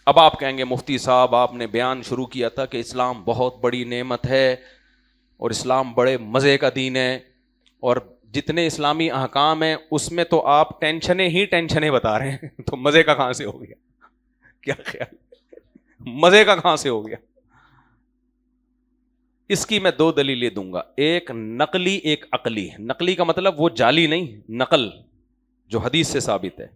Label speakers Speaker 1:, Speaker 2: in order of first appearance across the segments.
Speaker 1: اب آپ کہیں گے مفتی صاحب آپ نے بیان شروع کیا تھا کہ اسلام بہت بڑی نعمت ہے اور اسلام بڑے مزے کا دین ہے، اور جتنے اسلامی احکام ہیں اس میں تو آپ ٹینشنیں بتا رہے ہیں، تو مزے کا کہاں سے ہو گیا؟ کیا خیال، مزے کا کہاں سے ہو گیا؟ اس کی میں دو دلیلیں دوں گا، ایک نقلی ایک عقلی۔ نقلی کا مطلب وہ جعلی نہیں، نقل جو حدیث سے ثابت ہے۔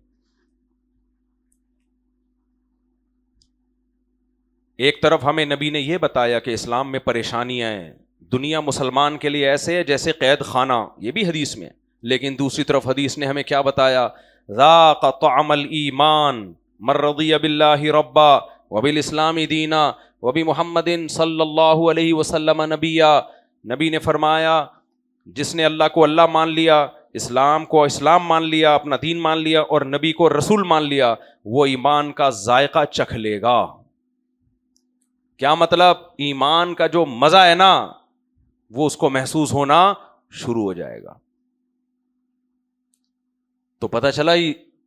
Speaker 1: ایک طرف ہمیں نبی نے یہ بتایا کہ اسلام میں پریشانیاں ہیں، دنیا مسلمان کے لیے ایسے ہے جیسے قید خانہ، یہ بھی حدیث میں، لیکن دوسری طرف حدیث نے ہمیں کیا بتایا؟ ذاق طعم الایمان من رضی باللہ ربا وبالاسلام دینا وبمحمد صلی اللہ علیہ وسلم نبیا۔ نبی نے فرمایا جس نے اللہ کو اللہ مان لیا، اسلام کو اسلام مان لیا، اپنا دین مان لیا، اور نبی کو رسول مان لیا، وہ ایمان کا ذائقہ چکھ لے گا۔ کیا مطلب؟ ایمان کا جو مزہ ہے نا وہ اس کو محسوس ہونا شروع ہو جائے گا۔ تو پتہ چلا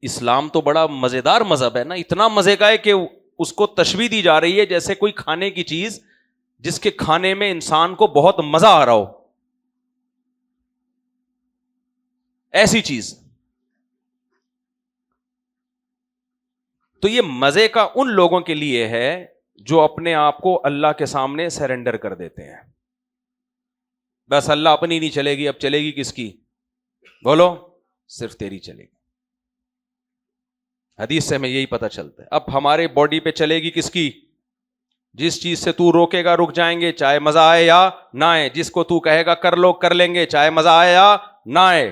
Speaker 1: اسلام تو بڑا مزیدار مذہب ہے نا، اتنا مزے کا ہے کہ اس کو تشبیہ دی جا رہی ہے جیسے کوئی کھانے کی چیز جس کے کھانے میں انسان کو بہت مزہ آ رہا ہو، ایسی چیز۔ تو یہ مزے کا ان لوگوں کے لیے ہے جو اپنے آپ کو اللہ کے سامنے سرنڈر کر دیتے ہیں، بس اللہ اپنی نہیں چلے گی، اب چلے گی کس کی؟ بولو، صرف تیری چلے گی۔ حدیث سے ہمیں یہی پتہ چلتا ہے۔ اب ہمارے باڈی پہ چلے گی کس کی؟ جس چیز سے تو روکے گا رک جائیں گے، چاہے مزہ آئے یا نہ آئے، جس کو تو کہے گا کر لو کر لیں گے، چاہے مزہ آئے یا نہ آئے۔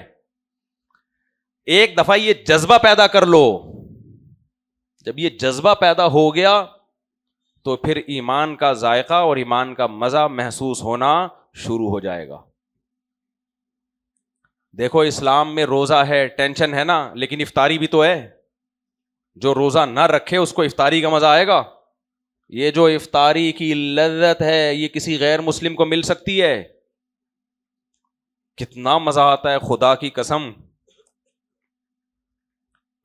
Speaker 1: ایک دفعہ یہ جذبہ پیدا کر لو، جب یہ جذبہ پیدا ہو گیا تو پھر ایمان کا ذائقہ اور ایمان کا مزہ محسوس ہونا شروع ہو جائے گا۔ دیکھو اسلام میں روزہ ہے، ٹینشن ہے نا، لیکن افطاری بھی تو ہے۔ جو روزہ نہ رکھے اس کو افطاری کا مزہ آئے گا؟ یہ جو افطاری کی لذت ہے یہ کسی غیر مسلم کو مل سکتی ہے؟ کتنا مزہ آتا ہے خدا کی قسم۔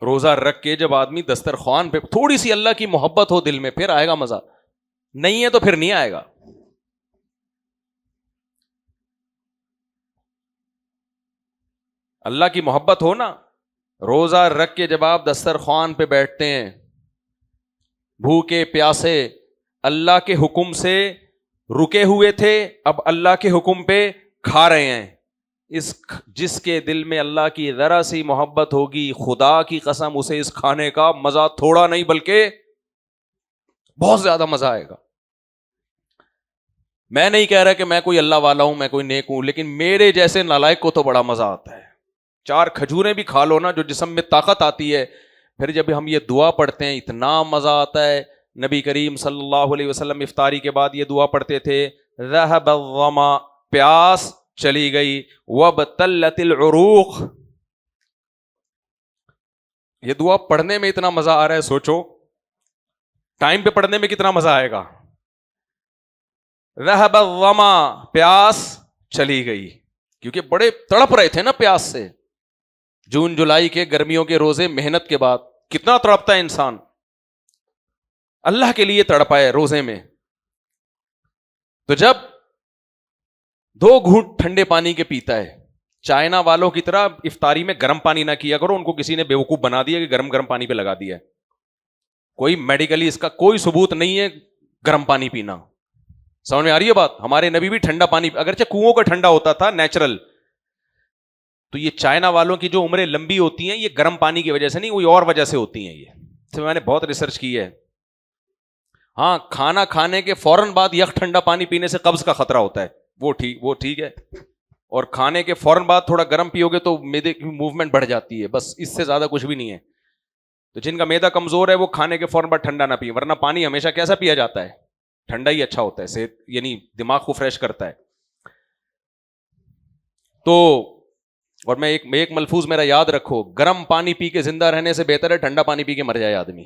Speaker 1: روزہ رکھ کے جب آدمی دسترخوان پہ تھوڑی سی اللہ کی محبت ہو دل میں، پھر آئے گا مزہ، نہیں ہے تو پھر نہیں آئے گا۔ اللہ کی محبت ہو نا، روزہ رکھ کے جب آپ دسترخوان پہ بیٹھتے ہیں بھوکے پیاسے، اللہ کے حکم سے رکے ہوئے تھے، اب اللہ کے حکم پہ کھا رہے ہیں، جس کے دل میں اللہ کی ذرا سی محبت ہوگی، خدا کی قسم اسے اس کھانے کا مزہ تھوڑا نہیں بلکہ بہت زیادہ مزہ آئے گا۔ میں نہیں کہہ رہا کہ میں کوئی اللہ والا ہوں، میں کوئی نیک ہوں، لیکن میرے جیسے نالائق کو تو بڑا مزہ آتا ہے۔ 4 کھجوریں بھی کھا لو نا، جو جسم میں طاقت آتی ہے، پھر جب ہم یہ دعا پڑھتے ہیں اتنا مزہ آتا ہے۔ نبی کریم صلی اللہ علیہ وسلم افطاری کے بعد یہ دعا پڑھتے تھے، ذهب الظما، پیاس چلی گئی، وابتلت العروق۔ یہ دعا پڑھنے میں اتنا مزہ آ رہا ہے، سوچو ٹائم پہ پڑھنے میں کتنا مزہ آئے گا۔ ذهب الظما، پیاس چلی گئی، کیونکہ بڑے تڑپ رہے تھے نا پیاس سے۔ جون جولائی کے گرمیوں کے روزے محنت کے بعد کتنا تڑپتا ہے انسان، اللہ کے لیے تڑپا ہے روزے میں۔ تو جب 2 گھونٹ ٹھنڈے پانی کے پیتا ہے، چائنا والوں کی طرح افطاری میں گرم پانی نہ کیا کرو، ان کو کسی نے بیوقوف بنا دیا کہ گرم پانی پہ لگا دیا ہے۔ کوئی میڈیکلی اس کا کوئی ثبوت نہیں ہے گرم پانی پینا۔ سمجھ میں آ رہی ہے بات؟ ہمارے نبی بھی ٹھنڈا پانی، اگرچہ کنووں کا ٹھنڈا ہوتا تھا نیچرل، تو یہ چائنا والوں کی جو عمریں لمبی ہوتی ہیں یہ گرم پانی کی وجہ سے نہیں، کوئی اور وجہ سے ہوتی ہیں۔ یہ میں نے بہت ریسرچ کی ہے۔ ہاں، کھانا کھانے کے فوراً بعد یک ٹھنڈا پانی پینے سے قبض کا خطرہ ہوتا ہے، وہ ٹھیک ہے، اور کھانے کے فوراً بعد تھوڑا گرم پیو گے تو معدے کی موومنٹ بڑھ جاتی ہے، بس اس سے زیادہ کچھ بھی نہیں ہے۔ تو جن کا معدہ کمزور ہے وہ کھانے کے فوراً بعد ٹھنڈا نہ پیے، ورنہ پانی ہمیشہ کیسا پیا جاتا ہے؟ ٹھنڈا ہی اچھا ہوتا ہے، صحت یعنی دماغ کو فریش کرتا ہے۔ تو اور میں ایک ملفوظ میرا یاد رکھو، گرم پانی پی کے زندہ رہنے سے بہتر ہے ٹھنڈا پانی پی کے مر جائے آدمی۔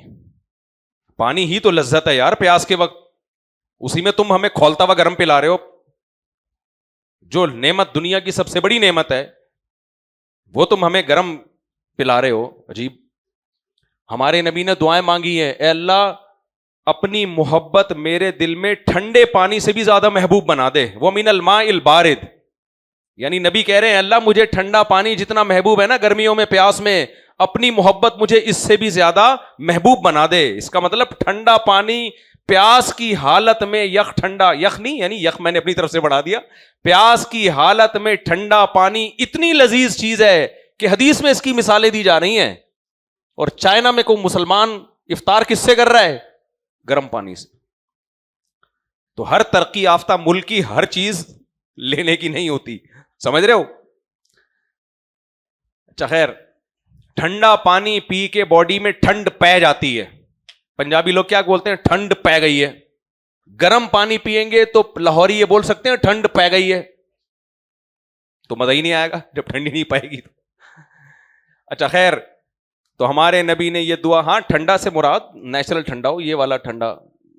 Speaker 1: پانی ہی تو لذت ہے یار پیاس کے وقت، اسی میں تم ہمیں کھولتا ہوا گرم پلا رہے ہو۔ جو نعمت دنیا کی سب سے بڑی نعمت ہے وہ تم ہمیں گرم پلا رہے ہو، عجیب۔ ہمارے نبی نے دعائیں مانگی ہیں، اے اللہ اپنی محبت میرے دل میں ٹھنڈے پانی سے بھی زیادہ محبوب بنا دے. وَمِنَ الْمَاءِ الْبَارِدِ، یعنی نبی کہہ رہے ہیں اللہ مجھے ٹھنڈا پانی جتنا محبوب ہے نا گرمیوں میں پیاس میں، اپنی محبت مجھے اس سے بھی زیادہ محبوب بنا دے. اس کا مطلب ٹھنڈا پانی پیاس کی حالت میں، یخ ٹھنڈا، یخ نہیں یعنی یخ میں نے اپنی طرف سے بڑھا دیا، پیاس کی حالت میں ٹھنڈا پانی اتنی لذیذ چیز ہے کہ حدیث میں اس کی مثالیں دی جا رہی ہیں. اور چائنا میں کوئی مسلمان افطار کس سے کر رہا ہے؟ گرم پانی سے. تو ہر ترقی یافتہ ملک کی ہر چیز لینے کی نہیں ہوتی، سمجھ رہے ہو؟ اچھا خیر، ٹھنڈا پانی پی کے باڈی میں ٹھنڈ پہ جاتی ہے. پنجابی لوگ کیا بولتے ہیں؟ ٹھنڈ پہ گئی ہے. گرم پانی پیئیں گے تو لاہوری یہ بول سکتے ہیں ٹھنڈ پہ گئی ہے. تو مزہ ہی نہیں آئے گا جب ٹھنڈی نہیں پائے گی تو. اچھا خیر، تو ہمارے نبی نے یہ دعا، ہاں ٹھنڈا سے مراد نیچرل ٹھنڈا ہو، یہ والا ٹھنڈا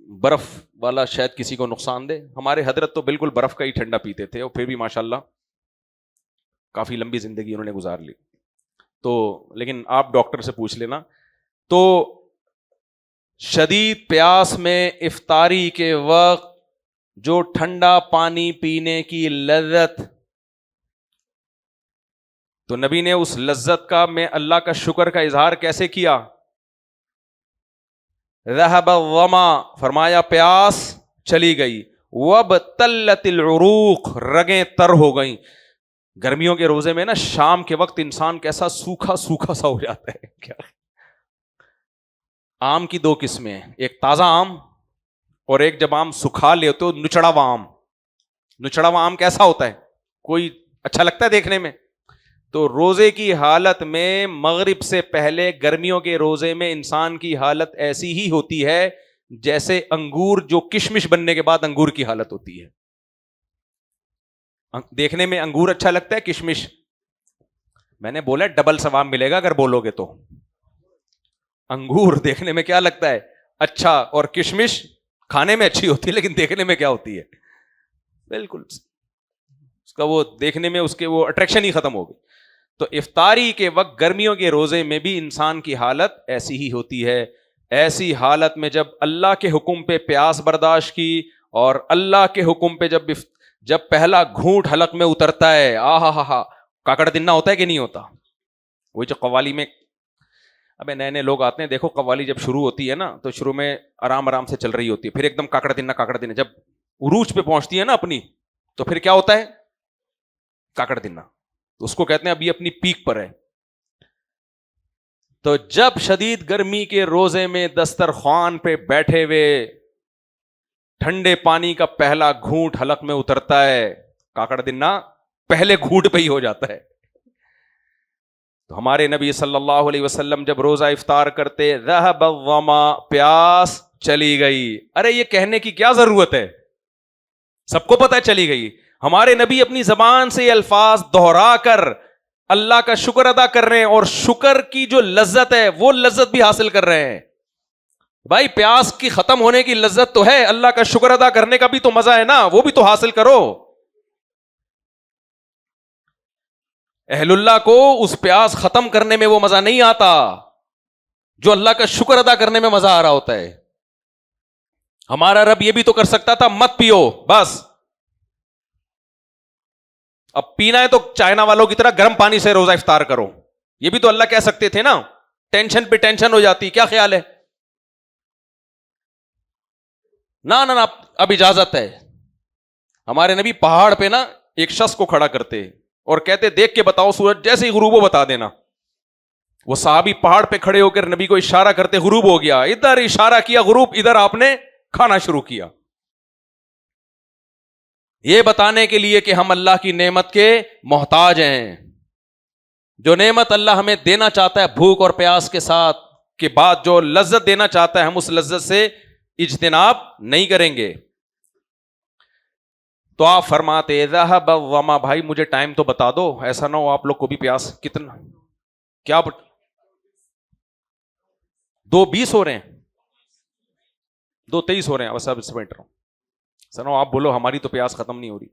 Speaker 1: برف والا شاید کسی کو نقصان دے. ہمارے حضرت تو بالکل برف کا ہی ٹھنڈا پیتے تھے، اور پھر بھی ماشاءاللہ کافی لمبی زندگی انہوں نے گزار لی. تو لیکن آپ ڈاکٹر سے پوچھ لینا. تو شدید پیاس میں افطاری کے وقت جو ٹھنڈا پانی پینے کی لذت، تو نبی نے اس لذت کا میں اللہ کا شکر کا اظہار کیسے کیا؟ ذهب الظما، فرمایا پیاس چلی گئی. وابتلت العروق، رگیں تر ہو گئیں. گرمیوں کے روزے میں نا شام کے وقت انسان کیسا سوکھا سوکھا سا ہو جاتا ہے. کیا آم کی دو قسمیں ہیں، ایک تازہ آم اور ایک جب آم سکھا لے تو نچڑا ہوا آم. نچڑا ہوا آم کیسا ہوتا ہے؟ کوئی اچھا لگتا ہے دیکھنے میں. تو روزے کی حالت میں مغرب سے پہلے گرمیوں کے روزے میں انسان کی حالت ایسی ہی ہوتی ہے جیسے انگور جو کشمش بننے کے بعد انگور کی حالت ہوتی ہے. دیکھنے میں انگور اچھا لگتا ہے، کشمش میں نے بولا ڈبل ثواب ملے گا اگر بولو گے تو. انگور دیکھنے میں کیا لگتا ہے؟ اچھا، اور کشمش کھانے میں اچھی ہوتی ہے لیکن دیکھنے میں کیا ہوتی ہے؟ بالکل اس کا وہ دیکھنے میں اس کے وہ اٹریکشن ہی ختم ہو گئی. تو افطاری کے وقت گرمیوں کے روزے میں بھی انسان کی حالت ایسی ہی ہوتی ہے. ایسی حالت میں جب اللہ کے حکم پہ پیاس برداشت کی اور اللہ کے حکم پہ جب پہلا گھونٹ حلق میں اترتا ہے، آہا ہا ہا، کاکڑ دنہ ہوتا ہے کہ نہیں ہوتا؟ وہی جو قوالی میں ابے نئے نئے لوگ آتے ہیں، دیکھو قوالی جب شروع ہوتی ہے نا تو شروع میں آرام آرام سے چل رہی ہوتی ہے، پھر ایک دم کاکڑ دنہ جب عروج پہ پہنچتی ہے نا اپنی، تو پھر کیا ہوتا ہے؟ کاکڑ دنہ. تو اس کو کہتے ہیں ابھی اپنی پیک پر ہے. تو جب شدید گرمی کے روزے میں دسترخوان پہ بیٹھے ہوئے ٹھنڈے پانی کا پہلا گھونٹ حلق میں اترتا ہے، کاکڑ دنہ پہلے گھونٹ پہ ہی ہو جاتا ہے. تو ہمارے نبی صلی اللہ علیہ وسلم جب روزہ افطار کرتے، ذهب الظما، پیاس چلی گئی. ارے یہ کہنے کی کیا ضرورت ہے، سب کو پتہ چلی گئی. ہمارے نبی اپنی زبان سے یہ الفاظ دہرا کر اللہ کا شکر ادا کر رہے ہیں، اور شکر کی جو لذت ہے وہ لذت بھی حاصل کر رہے ہیں. بھائی پیاس کی ختم ہونے کی لذت تو ہے، اللہ کا شکر ادا کرنے کا بھی تو مزہ ہے نا، وہ بھی تو حاصل کرو. اہل اللہ کو اس پیاس ختم کرنے میں وہ مزہ نہیں آتا جو اللہ کا شکر ادا کرنے میں مزہ آ رہا ہوتا ہے. ہمارا رب یہ بھی تو کر سکتا تھا مت پیو بس. اب پینا ہے تو چائنا والوں کی طرح گرم پانی سے روزہ افطار کرو، یہ بھی تو اللہ کہہ سکتے تھے نا. ٹینشن پہ ٹینشن ہو جاتی، کیا خیال ہے؟ نہ نہ اب اجازت ہے. ہمارے نبی پہاڑ پہ نا ایک شخص کو کھڑا کرتے اور کہتے دیکھ کے بتاؤ سورج، جیسے ہی غروب ہو بتا دینا. وہ صحابی پہاڑ پہ کھڑے ہو کر نبی کو اشارہ کرتے، غروب ہو گیا، ادھر اشارہ کیا غروب، ادھر آپ نے کھانا شروع کیا، یہ بتانے کے لیے کہ ہم اللہ کی نعمت کے محتاج ہیں. جو نعمت اللہ ہمیں دینا چاہتا ہے بھوک اور پیاس کے ساتھ کے بعد، جو لذت دینا چاہتا ہے ہم اس لذت سے اجتناب نہیں کریں گے. تو آپ فرماتے ذهب الظما، بھائی مجھے ٹائم تو بتا دو، ایسا نہ ہو آپ لوگ کو بھی پیاس. کتنا کیا 2:20 ہو رہے ہیں، 2:23 ہو رہے ہیں، بس اب اس میں سنو آپ بولو ہماری تو پیاس ختم نہیں ہو رہی.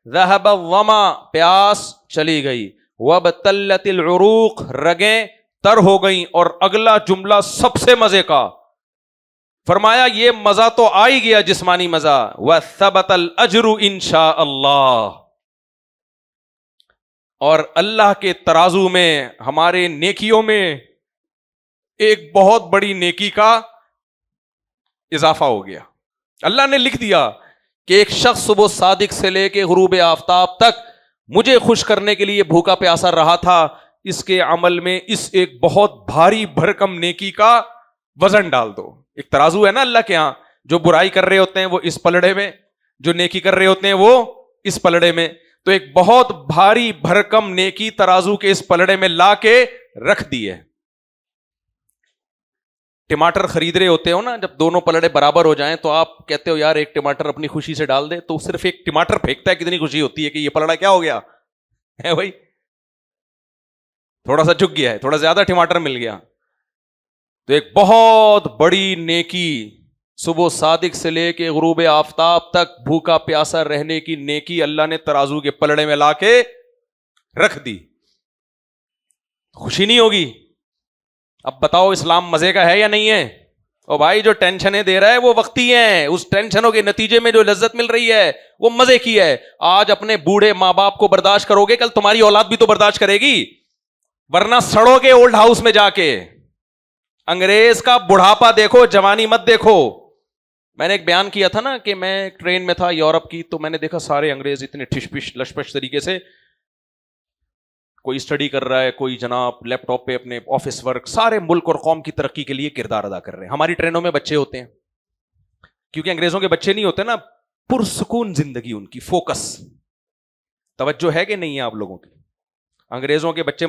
Speaker 1: ذهب الظما، پیاس چلی گئی. وابتلت العروق، رگیں تر ہو گئیں. اور اگلا جملہ سب سے مزے کا، فرمایا یہ مزہ تو آ ہی گیا جسمانی مزہ، وَثَبَتَ الْأَجْرُ إِنشَاءَ اللَّهِ، اور اللہ کے ترازو میں ہمارے نیکیوں میں ایک بہت بڑی نیکی کا اضافہ ہو گیا۔ اللہ نے لکھ دیا کہ ایک شخص صبح صادق سے لے کے غروب آفتاب تک مجھے خوش کرنے کے لیے بھوکا پیاسا رہا تھا، اس کے عمل میں اس ایک بہت بھاری بھرکم نیکی کا وزن ڈال دو۔ ایک ترازو ہے نا اللہ کے ہاں، جو برائی کر رہے ہوتے ہیں وہ اس پلڑے میں، جو نیکی کر رہے ہوتے ہیں وہ اس پلڑے میں، تو ایک بہت بھاری بھرکم نیکی ترازو کے اس پلڑے میں لا کے رکھ دی ہے۔ ٹماٹر خرید رہے ہوتے ہو نا، جب دونوں پلڑے برابر ہو جائیں تو آپ کہتے ہو یار ایک ٹماٹر اپنی خوشی سے ڈال دے، تو صرف ایک ٹماٹر پھینکتا ہے کتنی خوشی ہوتی ہے کہ یہ پلڑا کیا ہو گیا ہے بھائی، تھوڑا سا جھک گیا ہے، تھوڑا زیادہ ٹماٹر مل گیا۔ تو ایک بہت بڑی نیکی، صبح صادق سے لے کے غروب آفتاب تک بھوکا پیاسا رہنے کی نیکی اللہ نے ترازو کے پلڑے میں لا کے رکھ دی۔ خوشی نہیں ہوگی؟ اب بتاؤ اسلام مزے کا ہے یا نہیں ہے؟ او بھائی جو ٹینشنیں دے رہا ہے وہ وقتی ہیں، اس ٹینشنوں کے نتیجے میں جو لذت مل رہی ہے وہ مزے کی ہے۔ آج اپنے بوڑھے ماں باپ کو برداشت کرو گے، کل تمہاری اولاد بھی تو برداشت کرے گی، ورنہ سڑو گے اولڈ ہاؤس میں جا کے۔ انگریز کا بڑھاپا دیکھو، جوانی مت دیکھو۔ میں نے ایک بیان کیا تھا نا کہ میں ٹرین میں تھا یورپ کی، تو میں نے دیکھا سارے انگریز اتنے ٹھش پش لش پش طریقے سے، کوئی اسٹڈی کر رہا ہے، کوئی جناب لیپ ٹاپ پہ اپنے آفس ورک، سارے ملک اور قوم کی ترقی کے لیے کردار ادا کر رہے ہیں۔ ہماری ٹرینوں میں بچے ہوتے ہیں، کیونکہ انگریزوں کے بچے نہیں ہوتے نا، پرسکون زندگی ان کی، فوکس، توجہ ہے کہ نہیں ہے آپ لوگوں کی؟ انگریزوں کے بچے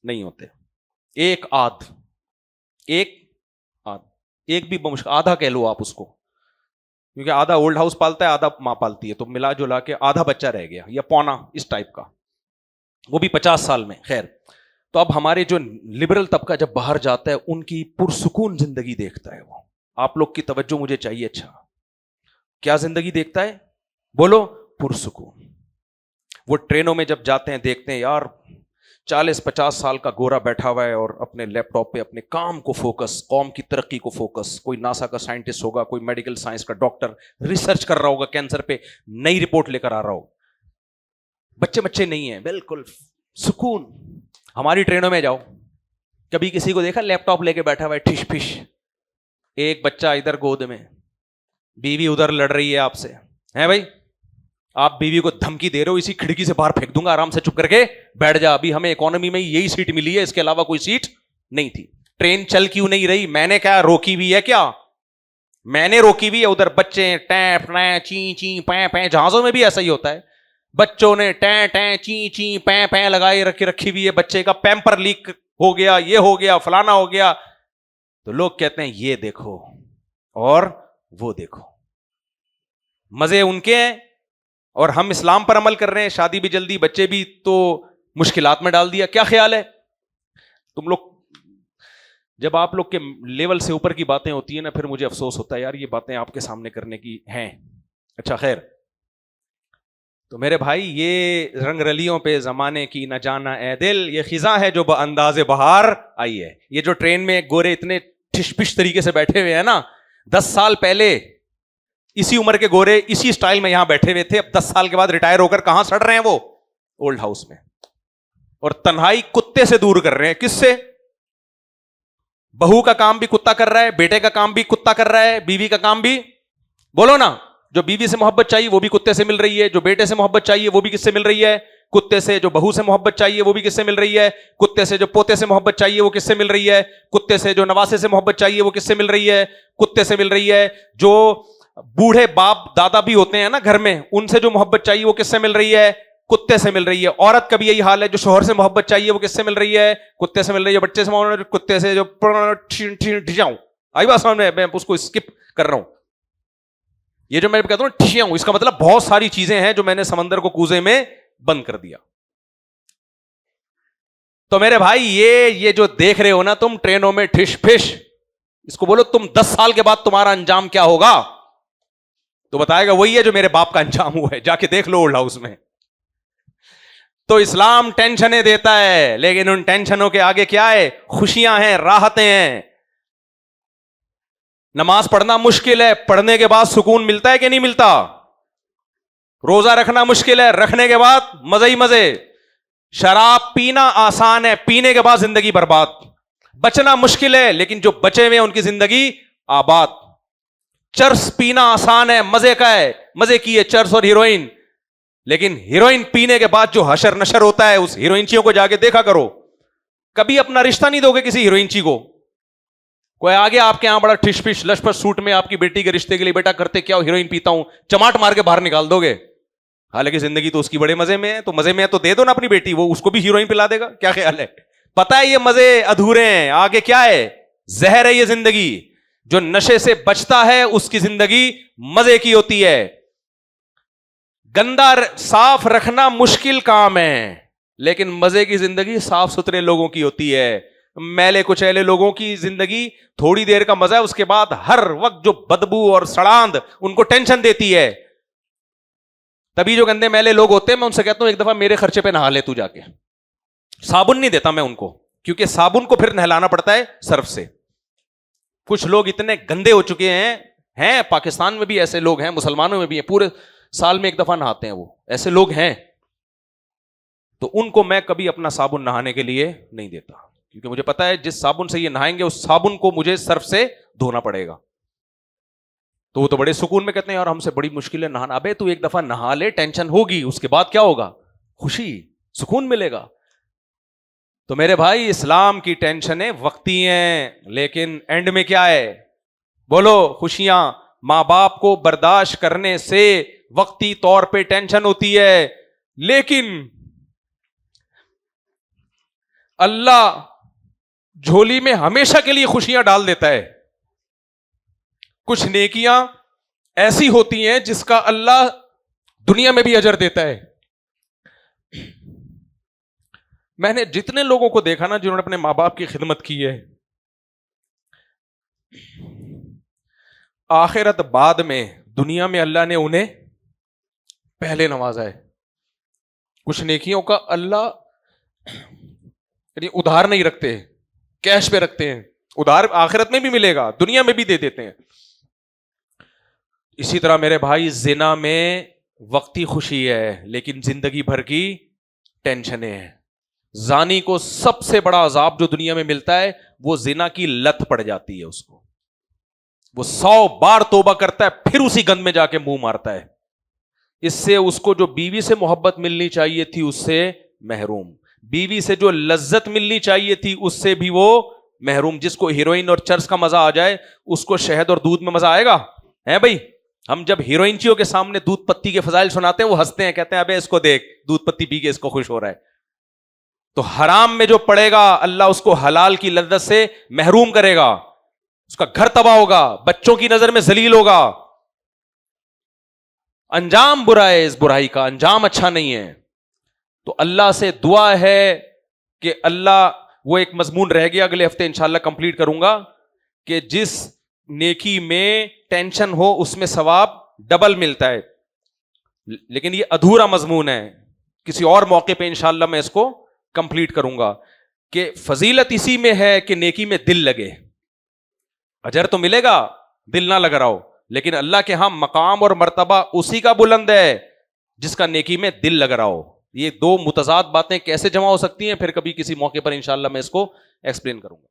Speaker 1: نہیں ہوتے، ایک بھی بمشکل آدھا کہہ لو آپ اس کو، کیونکہ آدھا اولڈ ہاؤس پالتا ہے، آدھا ماں پالتی ہے، تو ملا جلا کے آدھا بچہ رہ گیا یا پونا اس ٹائپ کا، وہ بھی 50 سال میں۔ خیر، تو اب ہمارے جو لبرل طبقہ جب باہر جاتا ہے ان کی پرسکون زندگی دیکھتا ہے وہ۔ آپ لوگ کی توجہ مجھے چاہیے، اچھا کیا زندگی دیکھتا ہے؟ بولو، پرسکون۔ وہ ٹرینوں میں جب جاتے ہیں دیکھتے ہیں یار 40-50 سال کا گورا بیٹھا ہوا ہے اور اپنے لیپ ٹاپ پہ اپنے کام کو فوکس، قوم کی ترقی کو فوکس، کوئی ناسا کا سائنٹسٹ ہوگا، کوئی میڈیکل سائنس کا ڈاکٹر ریسرچ کر رہا ہوگا، کینسر پہ نئی رپورٹ لے کر آ رہا ہو۔ بچے نہیں ہیں، بالکل سکون۔ ہماری ٹرینوں میں جاؤ، کبھی کسی کو دیکھا لیپ ٹاپ لے کے بیٹھا ہوا ہے ٹھش پھش، ایک بچہ ادھر گود میں، بیوی ادھر لڑ رہی ہے آپ سے، ہیں بھائی؟ آپ بیوی کو دھمکی دے رہے ہو اسی کھڑکی سے باہر پھینک دوں گا، آرام سے چپ کر کے بیٹھ جا، ابھی ہمیں اکانومی میں یہی سیٹ ملی ہے، اس کے علاوہ کوئی سیٹ نہیں تھی۔ ٹرین چل کیوں نہیں رہی؟ میں نے کیا روکی بھی ہے کیا؟ میں نے روکی بھی ہے، ادھر بچے ٹیں ٹیں چیں چیں پیں پیں، جہازوں میں بھی ایسا ہی ہوتا ہے، بچوں نے ٹیں ٹیں چیں چیں پیں پیں لگائی رکھی ہوئی ہے، بچے کا پیمپر لیک ہو گیا، یہ ہو گیا، فلانا ہو گیا، تو لوگ کہتے ہیں یہ دیکھو اور وہ دیکھو، مزے ان کے ہیں اور ہم اسلام پر عمل کر رہے ہیں، شادی بھی جلدی، بچے بھی، تو مشکلات میں ڈال دیا۔ کیا خیال ہے تم لوگ؟ جب آپ لوگ کے لیول سے اوپر کی باتیں ہوتی ہیں نا، پھر مجھے افسوس ہوتا ہے یار یہ باتیں آپ کے سامنے کرنے کی ہیں۔ اچھا خیر، تو میرے بھائی یہ رنگ رلیوں پہ زمانے کی نہ جانا اے دل، یہ خزاں ہے جو بانداز بہار آئی ہے۔ یہ جو ٹرین میں گورے اتنے ٹھش پش طریقے سے بیٹھے ہوئے ہیں نا، 10 سال پہلے اسی عمر کے گورے اسی سٹائل میں یہاں بیٹھے ہوئے تھے، اب 10 سال کے بعد ریٹائر ہو کر کہاں سڑ رہے ہیں وہ؟ اولڈ ہاؤس میں، اور تنہائی کتے سے دور کر رہے ہیں۔ کس سے؟ بہو کا کام بھی کتا کر رہا ہے، بیٹے کا کام بھی کتا کر رہا ہے، بیوی کا کام بھی، بولو نا، جو بیوی سے محبت چاہیے وہ بھی کتے سے مل رہی ہے، جو بیٹے سے محبت چاہیے وہ بھی کس سے مل رہی ہے؟ کتے سے۔ جو بہو سے محبت چاہیے وہ بھی کس سے مل رہی ہے؟ کتے سے۔ جو پوتے سے محبت چاہیے وہ کس سے مل رہی ہے؟ کتے سے۔ جو نواسے سے محبت چاہیے وہ کس سے مل رہی ہے؟ کتے سے مل رہی ہے۔ جو بوڑھے باپ دادا بھی ہوتے ہیں نا گھر میں، ان سے جو محبت چاہیے وہ کس سے مل رہی ہے؟ کتے سے مل رہی ہے۔ عورت کا بھی یہی حال ہے، جو شوہر سے محبت چاہیے وہ کس سے مل رہی ہے؟ کتے سے مل رہی ہے۔ بچے سے محبت، کتے سے۔ جو آئی بات سمجھ میں اس کو اسکپ کر رہا ہوں۔ یہ جو میں کہتا ہوں ٹھشیاں ہوں، اس کا مطلب بہت ساری چیزیں ہیں جو میں نے سمندر کو کوزے میں بند کر دیا۔ تو میرے بھائی یہ جو دیکھ رہے ہو نا تم ٹرینوں میں ٹھش پھش، اس کو بولو تم 10 سال کے بعد تمہارا انجام کیا ہوگا؟ تو بتائے گا وہی ہے جو میرے باپ کا انجام ہوا ہے، جا کے دیکھ لو اولڈ ہاؤس میں۔ تو اسلام ٹینشنیں دیتا ہے، لیکن ان ٹینشنوں کے آگے کیا ہے؟ خوشیاں ہیں، راحتیں ہیں۔ نماز پڑھنا مشکل ہے، پڑھنے کے بعد سکون ملتا ہے کہ نہیں ملتا؟ روزہ رکھنا مشکل ہے، رکھنے کے بعد مزے ہی مزے۔ شراب پینا آسان ہے، پینے کے بعد زندگی برباد۔ بچنا مشکل ہے، لیکن جو بچے ہوئے ان کی زندگی آباد۔ چرس پینا آسان ہے، مزے کا ہے، مزے کی ہے چرس اور ہیروئن، لیکن ہیروئن پینے کے بعد جو حشر نشر ہوتا ہے، اس ہیروئنچیوں کو جا کے دیکھا کرو۔ کبھی اپنا رشتہ نہیں دو گے کسی ہیروئنچی کو۔ کوئی آگے آپ کے یہاں بڑا ٹھش پش لش پش سوٹ میں آپ کی بیٹی کے رشتے کے لیے، بیٹا کرتے کیا ہو؟ ہیروئن پیتا ہوں، چماٹ مار کے باہر نکال دو گے، حالانکہ زندگی تو اس کی بڑے مزے میں ہے۔ تو مزے میں ہے تو دے دو نا اپنی بیٹی، وہ اس کو بھی ہیروئن پلا دے گا، کیا خیال ہے؟ پتا ہے یہ مزے ادھورے ہیں، آگے کیا ہے؟ زہر ہے یہ زندگی۔ جو نشے سے بچتا ہے اس کی زندگی مزے کی ہوتی ہے۔ گندا صاف رکھنا مشکل کام ہے، لیکن مزے کی زندگی صاف ستھرے لوگوں کی ہوتی ہے۔ میلے کچیلے لوگوں کی زندگی تھوڑی دیر کا مزہ ہے، اس کے بعد ہر وقت جو بدبو اور سڑاند ان کو ٹینشن دیتی ہے۔ تبھی جو گندے میلے لوگ ہوتے ہیں، میں ان سے کہتا ہوں ایک دفعہ میرے خرچے پہ نہا لے تو جا کے۔ صابن نہیں دیتا میں ان کو، کیونکہ صابن کو پھر نہلانا پڑتا ہے صرف سے۔ کچھ لوگ اتنے گندے ہو چکے ہیں پاکستان میں بھی ایسے لوگ ہیں، مسلمانوں میں بھی ہیں، پورے سال میں ایک دفعہ نہاتے ہیں، وہ ایسے لوگ ہیں۔ تو ان کو میں کبھی اپنا صابن نہانے کے لیے نہیں دیتا، کیونکہ مجھے پتا ہے جس صابن سے یہ نہائیں گے اس صابن کو مجھے صرف سے دھونا پڑے گا۔ تو وہ تو بڑے سکون میں کہتے ہیں یار ہم سے بڑی مشکل ہے نہانا۔ ابے تو ایک دفعہ نہا لے، ٹینشن ہوگی، اس کے بعد کیا ہوگا؟ خوشی، سکون ملے گا۔ تو میرے بھائی، اسلام کی ٹینشنیں وقتی ہیں، لیکن اینڈ میں کیا ہے؟ بولو، خوشیاں۔ ماں باپ کو برداشت کرنے سے وقتی طور پہ ٹینشن ہوتی ہے، لیکن اللہ جھولی میں ہمیشہ کے لیے خوشیاں ڈال دیتا ہے۔ کچھ نیکیاں ایسی ہوتی ہیں جس کا اللہ دنیا میں بھی اجر دیتا ہے۔ میں نے جتنے لوگوں کو دیکھا نا جنہوں نے اپنے ماں باپ کی خدمت کی ہے، آخرت بعد میں، دنیا میں اللہ نے انہیں پہلے نوازا ہے۔ کچھ نیکیوں کا اللہ یعنی ادھار نہیں رکھتے، کیش پہ رکھتے ہیں۔ ادھار آخرت میں بھی ملے گا، دنیا میں بھی دے دیتے ہیں۔ اسی طرح میرے بھائی، زنا میں وقتی خوشی ہے، لیکن زندگی بھر کی ٹینشنیں ہیں۔ زانی کو سب سے بڑا عذاب جو دنیا میں ملتا ہے وہ زنا کی لت پڑ جاتی ہے اس کو۔ وہ 100 بار توبہ کرتا ہے، پھر اسی گند میں جا کے منہ مارتا ہے۔ اس سے اس کو جو بیوی سے محبت ملنی چاہیے تھی اس سے محروم، بیوی سے جو لذت ملنی چاہیے تھی اس سے بھی وہ محروم۔ جس کو ہیروئن اور چرس کا مزہ آ جائے اس کو شہد اور دودھ میں مزہ آئے گا؟ ہے بھائی؟ ہم جب ہیروئنچیوں کے سامنے دودھ پتی کے فضائل سناتے ہیں وہ ہنستے ہیں، کہتے ہیں ابے اس کو دیکھ دودھ پتی پی کے اس کو خوش ہو رہا ہے۔ تو حرام میں جو پڑے گا اللہ اس کو حلال کی لذت سے محروم کرے گا، اس کا گھر تباہ ہوگا، بچوں کی نظر میں ذلیل ہوگا۔ انجام برا ہے، اس برائی کا انجام اچھا نہیں ہے۔ تو اللہ سے دعا ہے کہ اللہ، وہ ایک مضمون رہ گیا اگلے ہفتے انشاءاللہ کمپلیٹ کروں گا، کہ جس نیکی میں ٹینشن ہو اس میں ثواب ڈبل ملتا ہے، لیکن یہ ادھورا مضمون ہے، کسی اور موقع پہ انشاءاللہ میں اس کو کمپلیٹ کروں گا، کہ فضیلت اسی میں ہے کہ نیکی میں دل لگے۔ اجر تو ملے گا، دل نہ لگ رہا ہو، لیکن اللہ کے ہاں مقام اور مرتبہ اسی کا بلند ہے جس کا نیکی میں دل لگ رہا ہو۔ یہ دو متضاد باتیں کیسے جمع ہو سکتی ہیں، پھر کبھی کسی موقع پر انشاءاللہ میں اس کو ایکسپلین کروں گا۔